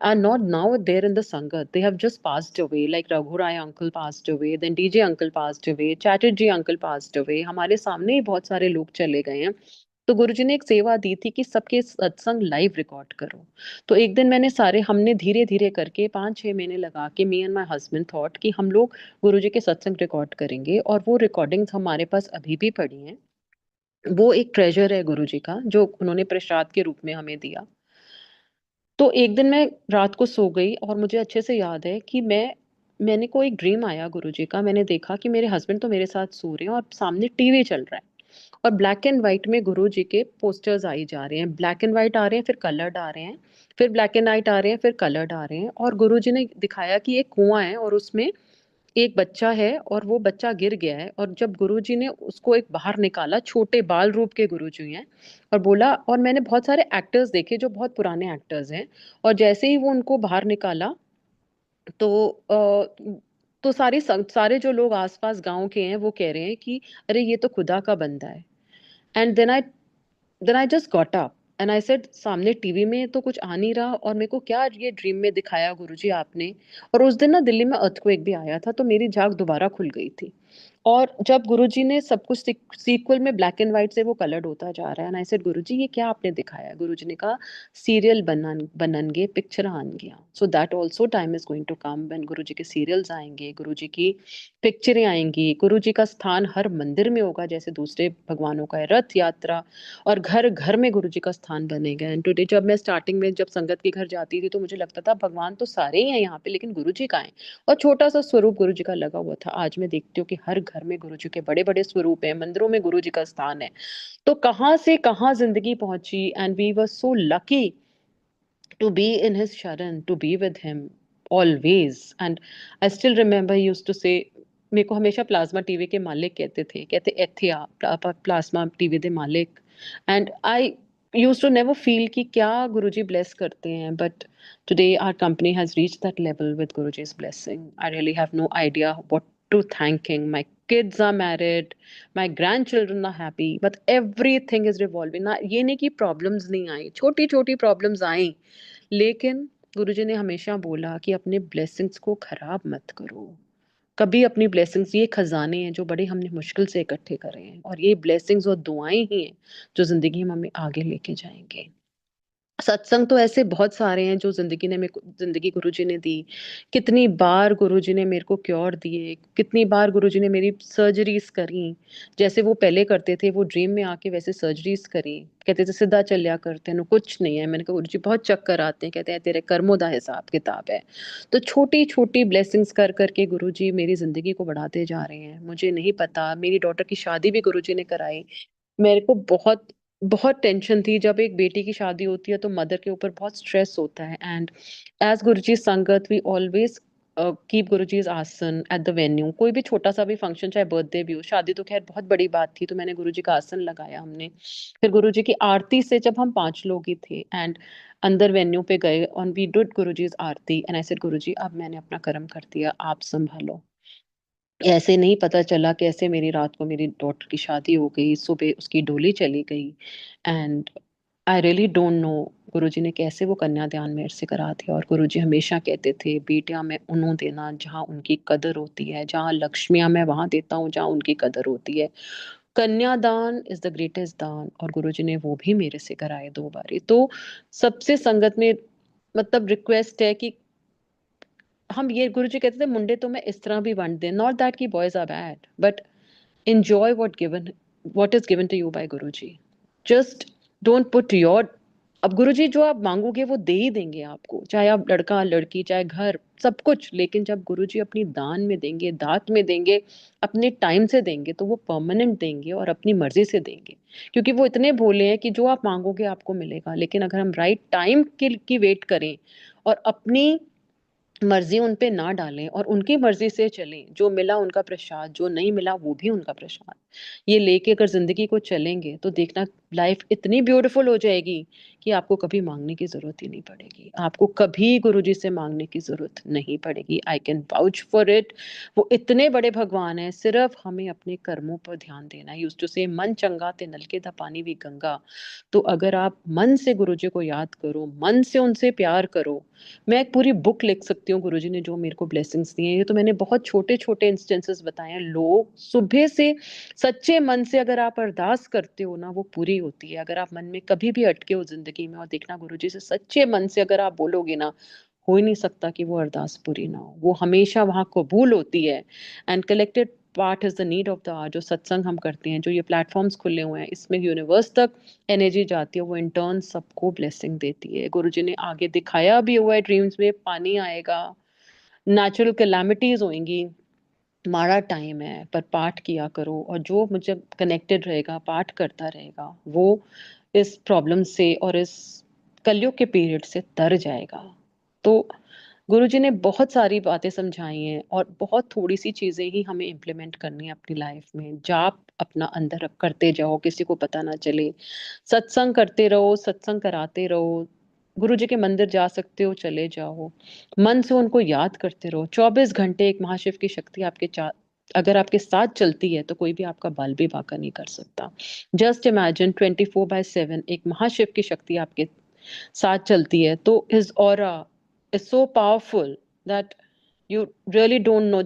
are not now there in the sangat. They have just passed away, like Raghu Rai uncle passed away, then DJ uncle passed away, Chatterjee uncle passed away. हमारे सामने ही बहुत सारे लोग चले गए हैं। तो गुरुजी ने एक सेवा दी थी कि सबके सत्संग लाइव रिकॉर्ड करो। तो एक दिन मैंने सारे, हमने धीरे धीरे करके 5-6 महीने लगा के, me and my husband thought कि हम लोग गुरुजी के सत्संग रिकॉर्ड करेंगे, और वो रिकॉर्डिंग्स हमारे पास अभी भी पड़ी हैं। वो एक ट्रेजर है गुरुजी का जो उन्होंने प्रसाद के रूप में हमें दिया। तो एक दिन मैं रात को सो गई और मुझे अच्छे से याद है कि मैंने को एक ड्रीम आया गुरुजी का। मैंने देखा कि मेरे हस्बैंड तो मेरे साथ सो रहे हैं और सामने टीवी चल रहा है, और ब्लैक एंड व्हाइट में गुरुजी के पोस्टर्स आई जा रहे हैं। ब्लैक एंड व्हाइट आ रहे हैं, फिर कलर्ड आ रहे हैं, फिर ब्लैक एंड व्हाइट आ रहे हैं, फिर कलर्ड आ रहे हैं। और गुरुजी ने दिखाया कि एक कुआं है और उसमें एक बच्चा है और वो बच्चा गिर गया है, और जब गुरुजी ने उसको एक बाहर निकाला, छोटे बाल रूप के गुरुजी हैं, और बोला, और मैंने बहुत सारे एक्टर्स देखे जो बहुत पुराने एक्टर्स हैं, और जैसे ही वो उनको बाहर निकाला तो तो सारे जो लोग आसपास गांव के हैं वो कह रहे हैं कि अरे ये तो खुदा का बंदा है। And then I just got up and I said, सामने टीवी में तो कुछ आ नहीं रहा, और मेरे को क्या ये ड्रीम में दिखाया गुरुजी आपने। और उस दिन ना दिल्ली में अर्थक्वेक भी आया था, तो मेरी जाग दोबारा खुल गई थी। और जब गुरुजी ने सब कुछ सीक्वल में ब्लैक एंड व्हाइट से वो कलर्ड होता जा रहा है, एंड आई सेड गुरुजी ये क्या आपने दिखाया। गुरुजी ने कहा सीरियल बननगे पिक्चर आनगियां, so that also time is going to come when Guruji के सीरियल्स आएंगे, गुरुजी की पिक्चरें आएंगी, गुरुजी का स्थान हर मंदिर में होगा जैसे दूसरे भगवानों का है, रथ यात्रा, और घर घर में गुरुजी का स्थान बनेगा। एंड टुडे जब मैं स्टार्टिंग में जब संगत के घर जाती थी तो मुझे लगता था भगवान तो सारे ही हैं यहाँ पे, लेकिन गुरुजी का है, और छोटा सा स्वरूप गुरुजी का लगा हुआ था। आज मैं देखती हूँ कि हर घर में गुरुजी के बड़े बड़े स्वरूप हैं, मंदिरों में गुरुजी का स्थान है। तो कहाँ से कहाँ जिंदगी पहुंची, and we were so lucky to be in his sharan, to be with him always. And I still remember he used to say, मेरे को हमेशा प्लाज्मा टीवी के मालिक कहते थे, कहते एथिया प्लाज्मा टीवी दे मालिक। And I use to never feel कि क्या गुरुजी ब्लेस करते हैं, but today our company has reached that level with guruji's blessing. I really have no idea what to thanking. My kids are married, my grandchildren are happy, but everything is revolving ना, ये नहीं कि problems नहीं आई, छोटी छोटी problems आई, लेकिन गुरुजी ने हमेशा बोला कि अपने ब्लेसिंग्स को खराब मत करो। कभी अपनी ब्लेसिंग्स, ये खजाने हैं जो बड़े हमने मुश्किल से इकट्ठे करे हैं, और ये ब्लेसिंग्स और दुआएं ही हैं जो जिंदगी में हमें आगे लेके जाएंगे। सत्संग तो ऐसे बहुत सारे हैं जो जिंदगी ने मेरे को, जिंदगी गुरुजी ने दी। कितनी बार गुरुजी ने मेरे को क्योर दिए, कितनी बार गुरुजी ने मेरी सर्जरीज करी, जैसे वो पहले करते थे वो ड्रीम में आके वैसे सर्जरीज करी। कहते थे सीधा चलिया करते हैं, कुछ नहीं है। मैंने कहा गुरुजी बहुत चक्कर आते हैं, कहते हैं तेरे कर्मों दा हिसाब किताब है। तो छोटी छोटी ब्लेसिंग्स कर करके गुरुजी मेरी जिंदगी को बढ़ाते जा रहे हैं। मुझे नहीं पता, मेरी डॉटर की शादी भी गुरुजी ने कराई। मेरे को बहुत बहुत टेंशन थी, जब एक बेटी की शादी होती है तो मदर के ऊपर बहुत स्ट्रेस होता है। एंड एज गुरुजी संगत वी ऑलवेज कीप गुरुजी's आसन एट द वेन्यू। कोई भी छोटा सा भी फंक्शन, चाहे बर्थडे भी हो, शादी तो खैर बहुत बड़ी बात थी, तो मैंने गुरुजी का आसन लगाया हमने। फिर गुरुजी की आरती से, जब हम 5 लोग ही थे एंड अंदर वेन्यू पे गए, on we did Guruji's aarti, and I said Guruji अब मैंने अपना कर्म कर दिया, आप संभालो। ऐसे नहीं पता चला कैसे मेरी रात को मेरी डॉटर की शादी हो गई, सुबह उसकी डोली चली गई। And I really don't know Guruji ने कैसे वो कन्यादान मेरे से करा दिया। और गुरुजी हमेशा कहते थे बेटियां मैं उन्हों देना जहाँ उनकी कदर होती है, जहाँ लक्ष्मियां मैं वहां देता हूँ जहाँ उनकी कदर होती है। कन्यादान इज द ग्रेटेस्ट दान, और गुरुजी ने वो भी मेरे से कराए 2 बारी। तो सबसे संगत में मतलब रिक्वेस्ट है कि हम ये, गुरुजी कहते थे मुंडे तो मैं इस तरह भी वंड दे, नॉट दैट कि boys are bad, but enjoy what given what is given to you by Guruji. Just don't put your, अब गुरुजी जो आप मांगोगे वो दे ही देंगे आपको, चाहे आप लड़का लड़की चाहे घर सब कुछ, लेकिन जब गुरुजी अपनी दान में देंगे, दात में देंगे, अपने टाइम से देंगे, तो वो परमानेंट देंगे और अपनी मर्जी से देंगे, क्योंकि वो इतने भोले हैं कि जो आप मांगोगे आपको मिलेगा। लेकिन अगर हम राइट टाइम की वेट करें और अपनी मर्जी उन पे ना डालें और उनकी मर्जी से चलें, जो मिला उनका प्रसाद, जो नहीं मिला वो भी उनका प्रसाद, ये लेके अगर जिंदगी को चलेंगे तो देखना लाइफ इतनी ब्यूटीफुल हो जाएगी कि आपको कभी मांगने की जरूरत ही नहीं पड़ेगी, आपको कभी गुरुजी से मांगने की जरूरत नहीं पड़ेगी। I can vouch for it. वो इतने बड़े भगवान है, सिर्फ हमें अपने कर्मों पर ध्यान देना है। यूज्ड टू से मन चंगा ते नलके दा पानी भी गंगा। तो अगर आप मन से गुरुजी को याद करो, मन से उनसे प्यार करो, मैं एक पूरी बुक लिख सकती हूँ गुरुजी ने जो मेरे को ब्लेसिंग्स दिए हैं। ये तो मैंने बहुत छोटे छोटे इंस्टेंसेस बताए हैं। लोग सुबह से सच्चे मन से अगर आप अरदास करते हो ना, वो पूरी होती है। अगर आप मन में कभी भी अटके हो जिंदगी में, और देखना गुरुजी से सच्चे मन से अगर आप बोलोगे ना, हो ही नहीं सकता कि वो अरदास पूरी ना हो, वो हमेशा वहां कबूल होती है। And collected part is the need of the hour. जो सत्संग हम करते हैं, जो ये प्लेटफॉर्म्स खुले हुए हैं, इसमें यूनिवर्स तक एनर्जी जाती है, वो इंटर्न सबको ब्लेसिंग देती है। गुरुजी ने आगे दिखाया भी हुआ है, ड्रीम्स में पानी आएगा, नेचुरल कैलामिटीज होंगी, माड़ा टाइम है, पर पाठ किया करो, और जो मुझे कनेक्टेड रहेगा, पाठ करता रहेगा, वो इस प्रॉब्लम से और इस कलयुग के पीरियड से तर जाएगा। तो गुरुजी ने बहुत सारी बातें समझाई हैं और बहुत थोड़ी सी चीजें ही हमें इम्प्लीमेंट करनी है अपनी लाइफ में। जाप अपना अंदर करते जाओ, किसी को पता ना चले, सत्संग करते रहो, सत्संग कराते रहो, गुरुजी के मंदिर जा सकते हो चले जाओ, मन से उनको याद करते रहो। 24 घंटे एक महाशिव की शक्ति आपके अगर आपके साथ चलती है तो कोई भी आपका बाल भी बांका नहीं कर सकता। जस्ट इमेजिन 24/7 एक महाशिव की शक्ति आपके साथ चलती है, तो his aura is so powerful that you really don't know.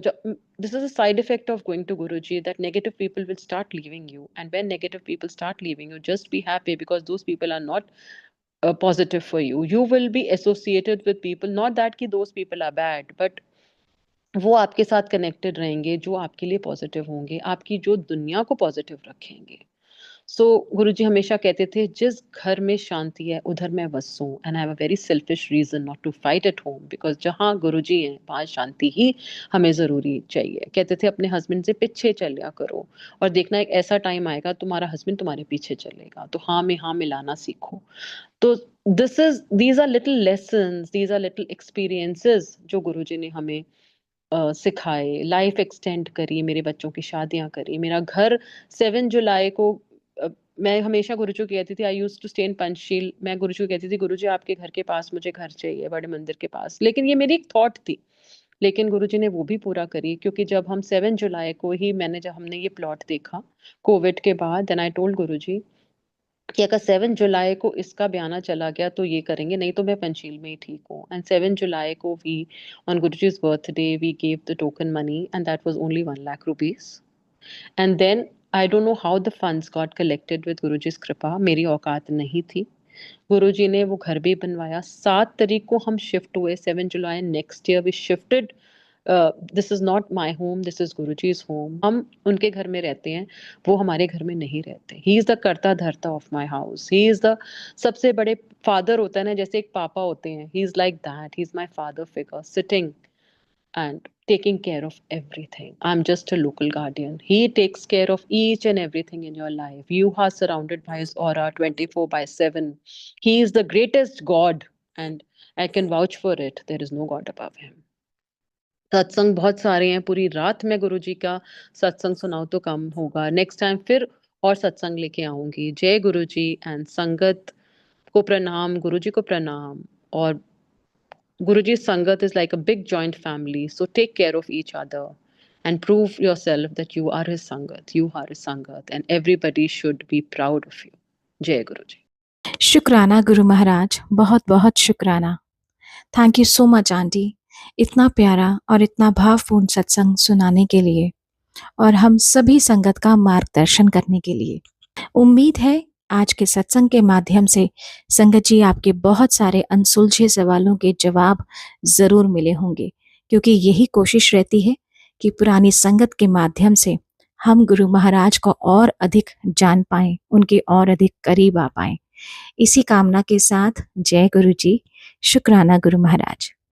This is a side effect of going to Guruji, that negative people will start leaving you. And when negative people start leaving you, just be happy, because those people are not positive for you. You will be associated with people, not that ki those people are bad, but वो आपके साथ connected रहेंगे जो आपके लिए positive होंगे, आपकी जो दुनिया को पॉजिटिव रखेंगे। सो गुरुजी हमेशा कहते थे, जिस घर में शांति है उधर मैं बसूं। And I have a very selfish reason not to fight at home, because जहाँ गुरुजी हैं वहाँ शांति ही हमें ज़रूरी चाहिए। कहते थे अपने हस्बैंड से पीछे चलिया करो, और देखना एक ऐसा टाइम आएगा तुम्हारा हस्बैंड तुम्हारे पीछे चलेगा, तो हाँ में हाँ मिलाना सीखो। तो these are little lessons, these are little experiences जो गुरुजी ने हमें सिखाए। लाइफ एक्सटेंड करी, मेरे बच्चों की शादियां करी, मेरा घर 7 जुलाई को मैं हमेशा गुरुजी को कहती थी, I use to stay in Panchsheel, मैं गुरुजी को कहती थी गुरुजी आपके घर के पास मुझे घर चाहिए, बड़े मंदिर के पास। लेकिन ये मेरी एक थॉट थी, लेकिन गुरुजी ने वो भी पूरा करी, क्योंकि जब हम 7 जुलाई को ही जब हमने ये प्लॉट देखा कोविड के बाद, देन आई टोल्ड गुरुजी कि अगर 7 जुलाई को इसका बयाना चला गया तो ये करेंगे, नहीं तो मैं पंचशील में ही ठीक हूँ। एंड 7 जुलाई को we on Guruji's birthday we gave the token money, and that was only 1 lakh rupees. And then I don't know how the funds got collected with Guruji's कृपा, मेरी औकात नहीं थी। गुरुजी ने वो घर भी बनवाया। 7 तारीख को हम शिफ्ट हुए, 7 जुलाई next year we shifted. This is not my home, this is Guruji's home. हम उनके घर में रहते हैं, वो हमारे घर में नहीं रहते। ही इज द कर्ता धर्ता of my house, he is the सबसे बड़े फादर होता है ना, जैसे एक पापा होते हैं, he is like that, he is my father figure sitting and taking care of everything. I'm just a local guardian. He takes care of each and everything in your life. You are surrounded by his aura 24/7. He is the greatest God, and I can vouch for it. There is no God above him. सत्संग बहुत सारे हैं, पूरी रात में गुरुजी का सत्संग सुनाओ तो कम होगा। नेक्स्ट टाइम फिर और सत्संग लेके आऊंगी। जय गुरुजी एंड संगत को प्रणाम, गुरुजी को प्रणाम। और Guruji's Sangat is like a big joint family, so take care of each other and prove yourself that you are his Sangat. You are his Sangat, and everybody should be proud of you. Jai Guruji. शुक्राना गुरु महाराज, बहुत बहुत शुक्राना। Thank you so much aunty, इतना प्यारा और इतना भावपूर्ण सत्संग सुनाने के लिए और हम सभी संगत का मार्गदर्शन करने के लिए। उम्मीद है आज के सत्संग के माध्यम से संगत जी आपके बहुत सारे अनसुलझे सवालों के जवाब जरूर मिले होंगे, क्योंकि यही कोशिश रहती है कि पुरानी संगत के माध्यम से हम गुरु महाराज को और अधिक जान पाएं, उनके और अधिक करीब आ पाएं। इसी कामना के साथ जय गुरु जी। शुक्राना गुरु महाराज।